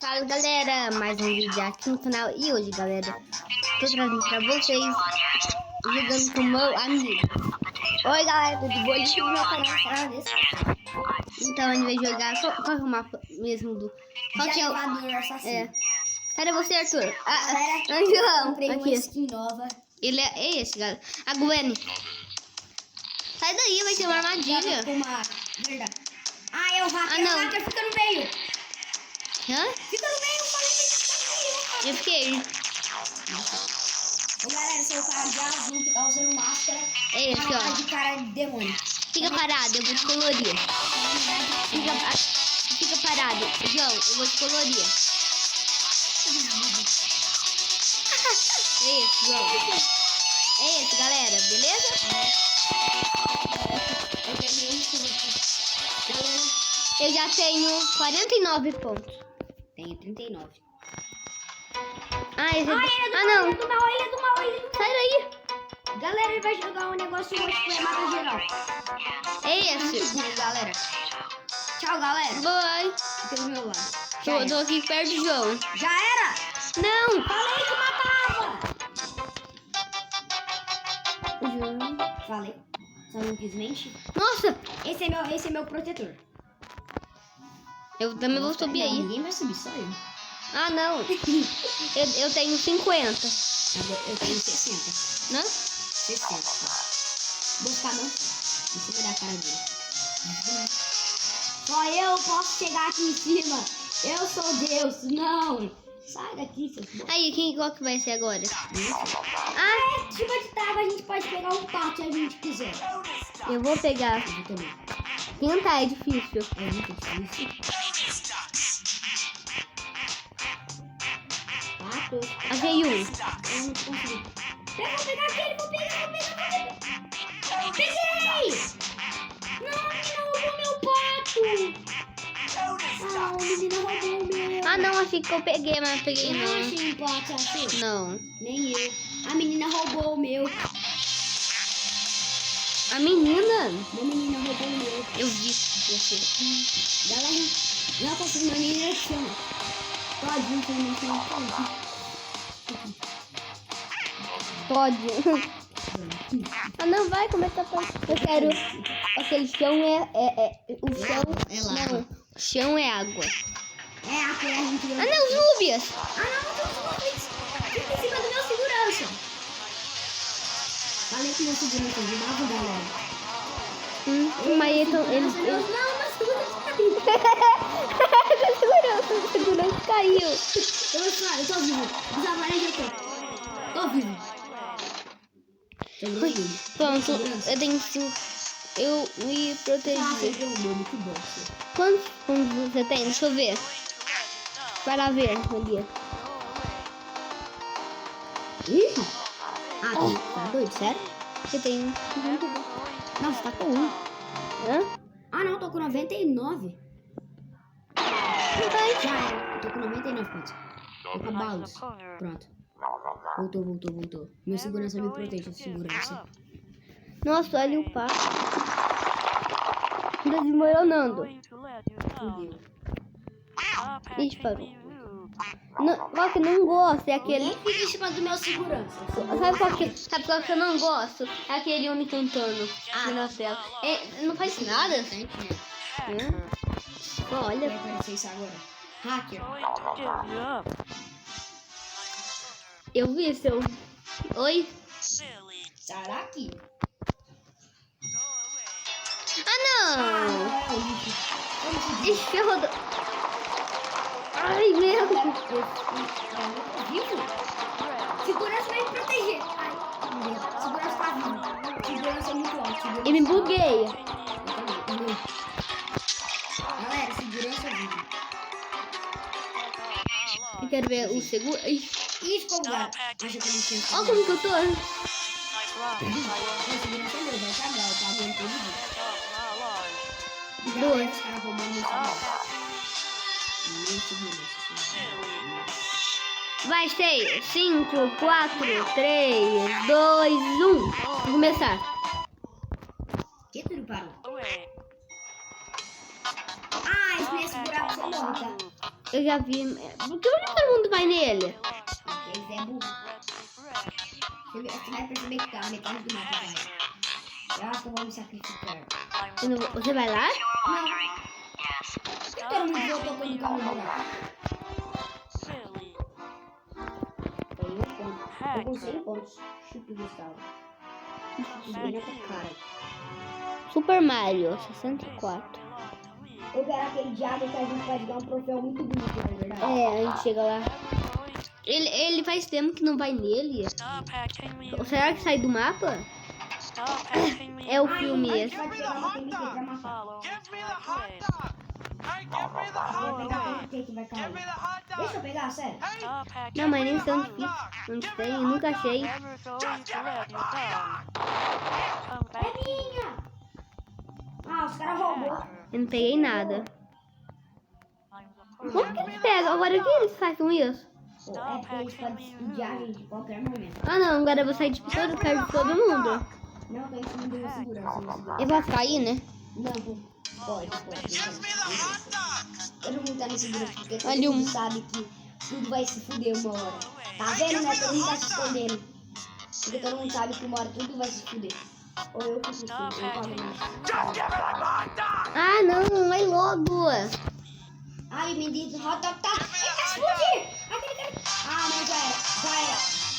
Fala galera, mais um vídeo aqui no canal. E hoje galera, tô trazendo pra vocês jogando com o meu amigo. Oi galera, tudo bom? Aqui no meu canal. Então a gente vai jogar, qual que é o mapa mesmo do... Qual que é o... Cadê você, Arthur? João, comprei uma aqui. skin nova. Ele é esse, galera. A Gwen. Sai daí, vai ter uma armadilha. Verdade. Ah, é o hacker. não. O hacker fica no meio. Hã? Fica no meio, falei que fica no meio. Eu fiquei. Ô galera, seu cara de azul que tá usando máscara. É esse, ó. De cara de demônio. Fica parado, eu vou te colorir. Fica parado. João, eu vou te colorir. É esse, João. É esse, galera, beleza? Eu já tenho 49 pontos. Tenho 39. Esse... Não. Sai daí. Galera, ele vai jogar um negócio hoje que é mata geral. É esse. Galera. Tchau, galera. Bye. Fica do meu lado. Tô aqui perto do João. Já era? Não. Falei que matava. João. Falei. Só não quis mentir. Nossa. Esse é meu protetor. Eu também vou subir aí. Ninguém vai subir, só eu. Ah, não. eu tenho 50. Eu tenho 60. Né? 60. Vou ficar não. Em cima da cara dele. Só eu posso chegar aqui em cima. Eu sou Deus. Não. Sai daqui, seus bons. Aí, qual que vai ser agora? Chuva de tábua, a gente pode pegar um pato se a gente quiser. Eu vou pegar. Eu também. Tentar é difícil. É muito difícil. Pato. Achei um. Eu não consegui. Eu vou pegar aquele, vou pegar. Peguei! Não, roubou meu pato! Ah, o menino roubou o meu. Ah, não, achei que eu peguei, mas não peguei Eu não não. achei um pato, achei. Não. Nem eu. A menina roubou o meu. A menina? Minha menina roubou o meu. Eu vi você. Galera, não consigo mais nem direção. Todinho, sem direção. Pode. Ah, não, vai começar pra... Eu quero... Aquele chão o chão... É lava. Não, o chão é água. É, a cor a gente viu. Ah, não, Zúbias. Ah, não, fica em cima do meu segurança. Falei que meu segurança de novo, galera. Mas eles... Não, meu segurança O segurança caiu. Eu tô vivo. Desaparece eu tô vivo. Oi, pronto, eu tenho 5. Eu me protegi. Muito bom. Quantos pontos você tem? Deixa eu ver. Para ver, ali. Tá doido, sério? Eu tenho... Não, você tá com 1. Hã? Ah, não, tô com 99. Já era. Eu tô com 99 pontos. Tô com balas. Pronto. Voltou. Meu segurança me protege, segurança. Nossa, olha o pato. Tá desmoronando. Fudeu. Ixi, parou. Qual que eu não gosto é aquele... Nem fica em cima do meu segurança. Sabe qual que eu não gosto? É aquele homem cantando na tela. Não faz nada. Olha. Vai aparecer isso agora. Hacker. Eu vi seu... Oi? Será que? Ah, não! Ixi, eu rodou. Ai, meu. Vivo? Segurança vai me proteger. Ai, segurança tá vivo. Segurança é muito alto. Eu me buguei. Galera, segurança é vivo. Eu quero ver o seguro. Ih, ficou bugado. Acho que eu não tinha. Olha como que eu tô. Meu segurança é meu, vai cagar. Eu tava vendo todo mundo. Dois. Os caras roubando meu segurança. Vai ser 5, 4, 3, 2, 1. Vou começar. Que tudo parou? Esse nesse buraco você morre, tá? Eu já vi. Por que todo mundo vai nele? Porque ele é burro. Você vai perceber que tá a metade do mapa vai. Eu acho que eu vou me sacrificar. Você vai lá? Não. Por que todo mundo voltou pra ligar no buraco? Tem 1 ponto. Eu com 100 pontos. Chupa o Gustavo. Esbanha com a cara. Super Mario 64. Eu quero aquele diabo que a gente vai ganhar um troféu muito bonito, na verdade. É, a gente chega lá. Ele faz tempo que não vai nele. Será que sai do mapa? É o filme esse. Vai pegar uma TNT pra matar. Vou pegar a TNT que vai cair. Deixa eu pegar, sério. Não, mas nem tão difícil. Não sei, eu nunca achei. É minha! Ah, os caras roubou. Eu não peguei nada. Como que eles pegam? Agora o que eles fazem com isso? Pô, é porque eles podem estudiar a gente em qualquer momento. Ah não, agora eu vou sair de todo cara de todo mundo. Não, tô em cima de segurança. Eu vou cair, né? Não, pode. Todo mundo tá nesse grupo, porque todo Olha mundo sabe que tudo vai se fuder uma hora. Tá vendo, né? Todo mundo tá se escondendo. Porque todo mundo sabe que uma hora tudo vai se fuder. Ou eu que se fuder, eu falo mais. Ah não, vai logo. Ai, me diz, hot dog tá... Ele tá explodindo! Aquele cara... Ah, não, já era.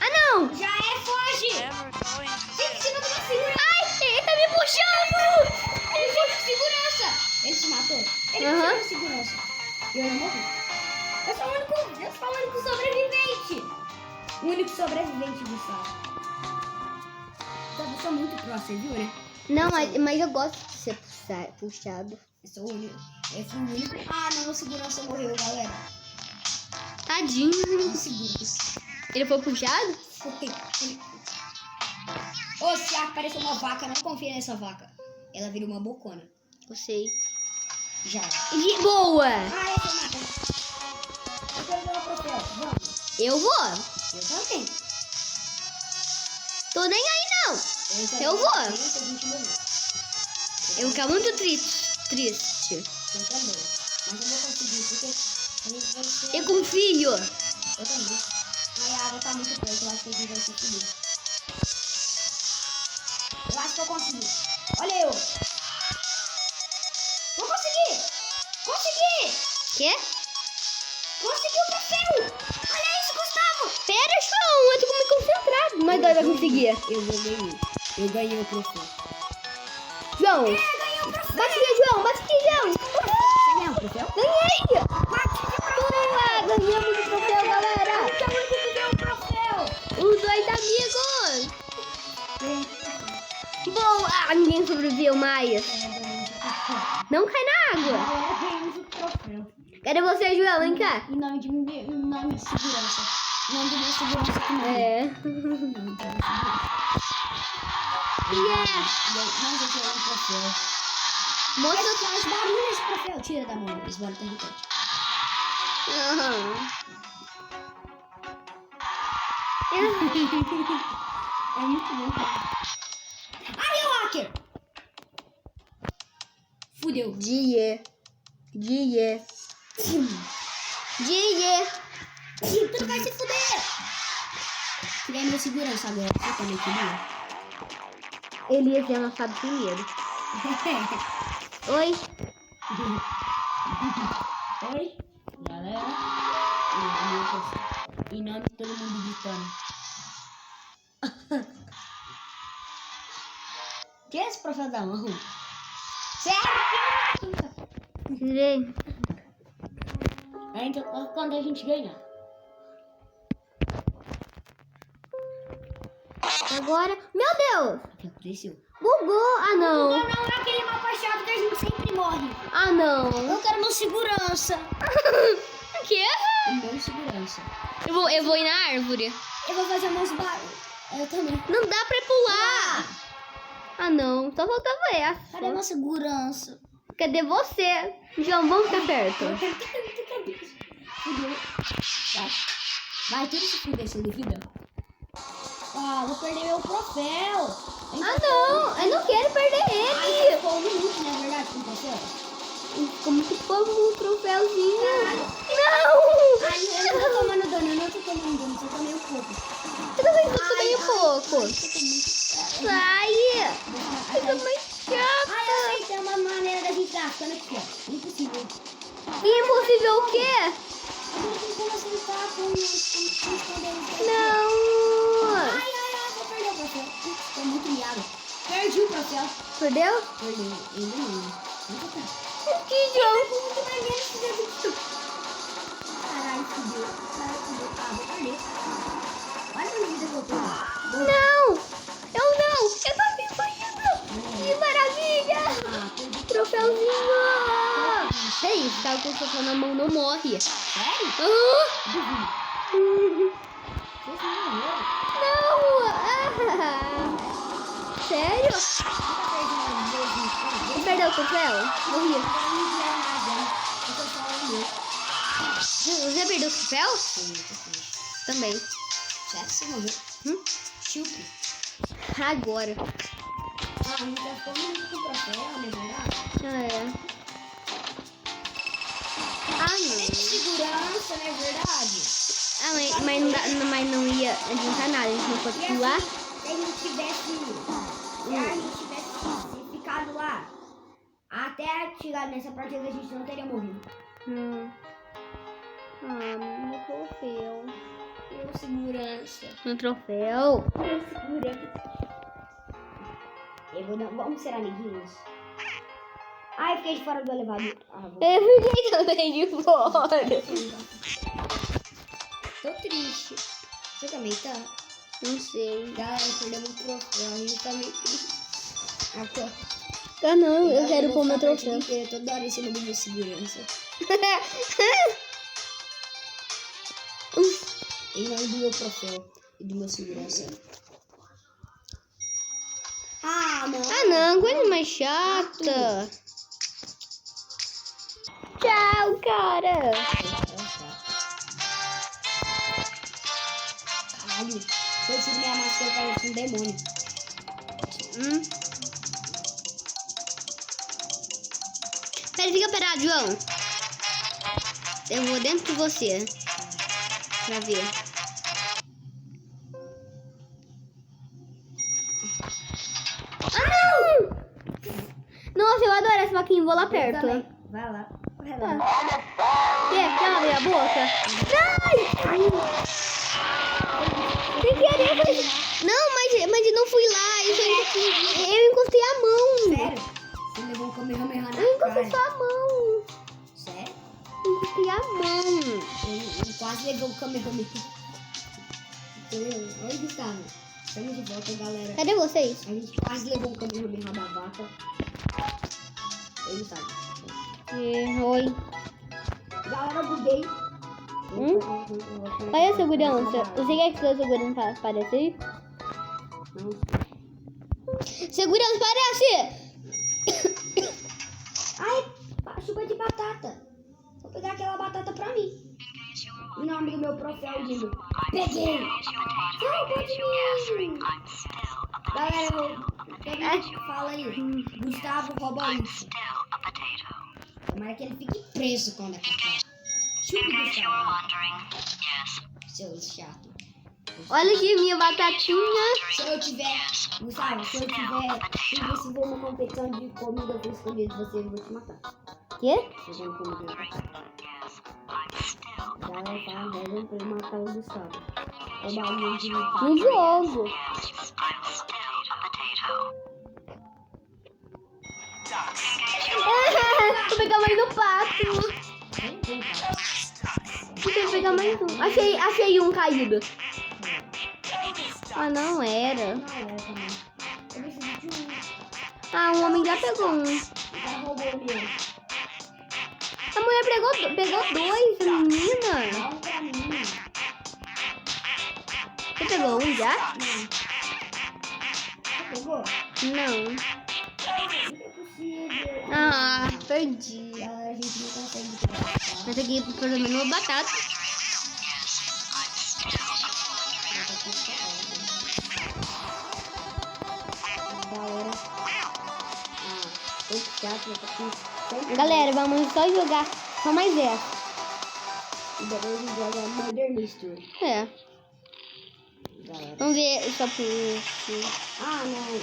Ah não! Já é, foge! Fica em cima do meu segurança! Ai, ele tá me puxando! Ele foi de segurança! Ele se matou? Ele Aham. foi de segurança. E eu não morri. Eu sou o único sobrevivente! O único sobrevivente do sal. Então, eu sou muito pró, você viu, né? Não, mas eu gosto de ser puxado. Eu sou o único. Eu fui o único. Ah, não, o segurança morreu, galera. Tadinho. O segurança. Ele foi puxado? Ô, se apareceu uma vaca, não confia nessa vaca. Ela vira uma bocona. Eu sei. Já. Boa! Ah, essa é uma. Eu quero ganhar o troféu. Vamos. Eu vou. Eu também. Tô nem aí não. Eu vou. Eu vou ficar muito triste. Eu também. Mas eu vou conseguir, porque a gente vai ser... Eu confio. Eu também. Ai, a água tá muito perto, eu acho que a gente vai se fuder. Eu acho que eu consegui. Olha eu. Vou conseguir. Consegui. Quê? Consegui o troféu. Olha isso, Gustavo. Pera, João. Eu tô me concentrado. Mas agora vai conseguir. Eu ganhei o troféu. João. Ganhei o troféu. Bate aqui, João. Bate aqui, João. Você ganhou o troféu? Ganhei. Bate aqui, Boa. Ganhamos o troféu, galera. o troféu. Os dois amigos. Boa. Ah, ninguém sobreviveu mais. Não cai na água. Agora ganhamos o troféu. Cadê você, João? Vem cá. Em nome de segurança. Em nome de minha segurança que morreu. É. Em nome de minha segurança. Yeah. Mas eu quero um troféu. Moça. Faz barulho esse troféu. Tira da mão. Esse barulho tá irritante. Aham. É muito bom. Ai, o hacker! Fudeu. Die. Tu vai se fuder! Queria minha segurança agora. Você também queria? Ele ia ser lançado primeiro. Oi. Oi, galera. Em nome de todo mundo gritando. Que é esse troféu da mão? Sério? Tirei. Quando a gente ganhar. Agora. Meu Deus! O que aconteceu? Bugou. Ah, não. Não, é aquele mapa chato que a gente sempre morre. Ah, não. Eu quero meu segurança. O quê? O meu segurança. Eu vou ir na árvore. Eu vou fazer meus barulhos. Eu também. Não dá pra pular. Ah, não. Só faltava essa. Cadê meu segurança? Cadê você? João, vamos ficar perto. Fudeu. Vai tudo se fuder, você duvida? Ah, vou perder meu troféu. Ah, não. Eu não quero perder ele. Ficou um minuto, não é verdade, com o troféu? Ficou muito fofo o troféuzinho. Ai, Não! eu não tô tomando dano, eu não tô tomando dano, só tomei um pouco. Eu também tomei um pouco. Eu tô muito... Sai! Fica mais chata. Ai, eu sei, tem uma maneira da gente gastando aqui, ó. Impossível. Impossível o quê? Não tem como acertar com esconder os Não! Ai, vou perder o troféu. Tô muito miado. Perdi o troféu. Perdeu? Perdi, ainda não. Que jogo! Muito mais menos que eu. Caralho, fudeu. Ah, vou perder. Olha a vida que eu tô. Não! Eu não! Eu tô me saindo! Que maravilha! Perdi. Troféuzinho! É isso, tá com o troféu na mão, não morre. Sério? Ah! Vocês não morreram? Não! Ah! Sério? Nunca perdi uma vez. Você perdeu o troféu? Morri. Você perdeu o troféu? Também. Sério, você morreu? Chupe. Agora. Ah, não já ficou muito com o troféu, não é verdade? É. Ah, não. Segurança, não é verdade? Ah, mas não ia adiantar nada, a gente não pode E pular. assim, se a gente tivesse ficado lá até chegar nessa partida, a gente não teria morrido. No troféu. Eu segurança. No troféu. Eu segurança. Vamos ser amiguinhos. Ai, fiquei de fora do elevador. Eu fiquei também de fora. Tô triste. Você também tá? Não sei. Galera, perdemos o troféu. A gente tá meio triste. Ah, não, eu quero pôr meu troféu. Eu toda hora em cima do meu segurança. Em nome do meu troféu e do meu segurança. Ah, não. Ah, não, coisa mais chata. Tchau, cara. Caralho. Se eu tiro minha máscara, parece um demônio. Pera, fica parado, João. Eu vou dentro de você. Pra ver. Ah, não! Nossa, eu adoro essa vaquinha. Vou lá perto. Vai lá. Quer abrir a boca? Ai! Sem querer, eu falei... Não, mas eu não fui lá. Eu encostei a mão. Sério? Você levou um Kamehameha na Eu encostei cara. só a mão. Sério? Eu encostei a mão. Eu quase levou o Kamehameha. Onde estava? Estamos de volta, galera. Cadê vocês? A gente quase levou o Kamehameha da vaca. Ele sabe. Oi. Galera, eu buguei. Olha a segurança. Você quer que a segurança apareça? Não. Segurança, parece! Ai, chupa de batata. Vou pegar aquela batata pra mim. Em nome do meu troféu lindo. Peguei! Salva de mim! Galera, fala aí. Gustavo rouba isso. Tomara que ele fique preso quando acabar. Chupa, Gustavo. Seu chato. Olha aqui minha batatinha. Se eu tiver, Gustavo, se você for uma competição de comida com escondido, você vai te matar. Quê? Se você não comida, galera, fala velho pra eu matar o Gustavo. Roubar um monte de No jogo. Vou pegar mais do pato. Deixa eu pegar mais um. Achei um caído. Ah, não era. Não era também. Eu preciso de um. Ah, um homem já pegou um. O cara roubou o meu. A mulher pegou dois, menina. Dá um pra mim. Você pegou um já? Você pegou? Não. Não é possível. Ah, perdi. Galera, a gente não consegue pegar. Mas aqui, pelo menos, uma batata. Galera, tanto chato, eu tô com Galera, vamos só jogar só mais essa. E depois a gente joga Murder Mystery. É. Galera. Vamos ver só por... Ah, não.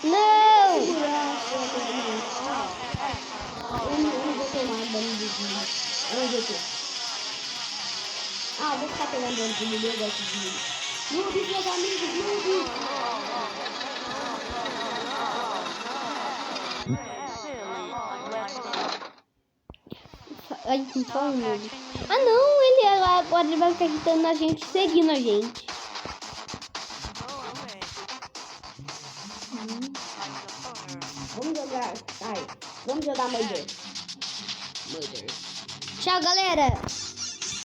Não! Segurança. Eu não vou tomar dano de vida. Onde eu tô? Ah, eu vou ficar pegando dano de vida. Eu gosto de vida. Noob, meus amigos, noob. Ai, só um noob. Ah não, ele agora ele vai ficar gritando na gente, seguindo a gente. Vamos jogar. Ai, vamos jogar Murder. Tchau, galera.